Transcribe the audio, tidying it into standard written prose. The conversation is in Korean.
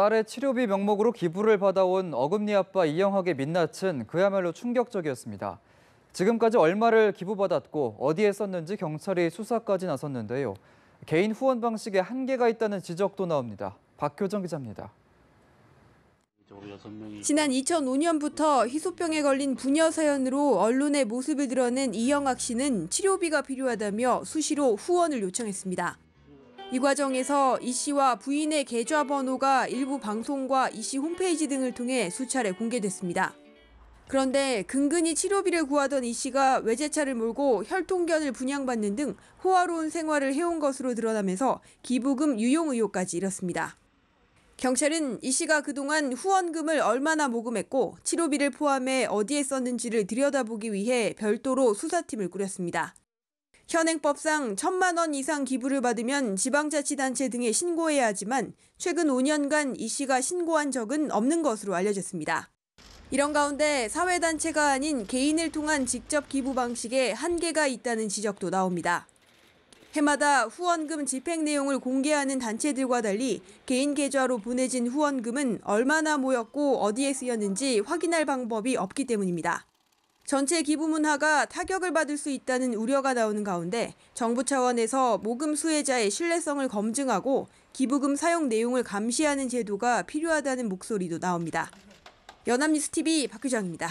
딸의 치료비 명목으로 기부를 받아온 어금니 아빠 이영학의 민낯은 그야말로 충격적이었습니다. 지금까지 얼마를 기부받았고 어디에 썼는지 경찰이 수사까지 나섰는데요. 개인 후원 방식에 한계가 있다는 지적도 나옵니다. 박효정 기자입니다. 지난 2005년부터 희소병에 걸린 부녀 사연으로 언론에 모습을 드러낸 이영학 씨는 치료비가 필요하다며 수시로 후원을 요청했습니다. 이 과정에서 이 씨와 부인의 계좌번호가 일부 방송과 이 씨 홈페이지 등을 통해 수차례 공개됐습니다. 그런데 근근히 치료비를 구하던 이 씨가 외제차를 몰고 혈통견을 분양받는 등 호화로운 생활을 해온 것으로 드러나면서 기부금 유용 의혹까지 일었습니다. 경찰은 이 씨가 그동안 후원금을 얼마나 모금했고 치료비를 포함해 어디에 썼는지를 들여다보기 위해 별도로 수사팀을 꾸렸습니다. 현행법상 1,000만 원 이상 기부를 받으면 지방자치단체 등에 신고해야 하지만 최근 5년간 이 씨가 신고한 적은 없는 것으로 알려졌습니다. 이런 가운데 사회단체가 아닌 개인을 통한 직접 기부 방식에 한계가 있다는 지적도 나옵니다. 해마다 후원금 집행 내용을 공개하는 단체들과 달리 개인 계좌로 보내진 후원금은 얼마나 모였고 어디에 쓰였는지 확인할 방법이 없기 때문입니다. 전체 기부 문화가 타격을 받을 수 있다는 우려가 나오는 가운데 정부 차원에서 모금 수혜자의 신뢰성을 검증하고 기부금 사용 내용을 감시하는 제도가 필요하다는 목소리도 나옵니다. 연합뉴스TV 박효정입니다.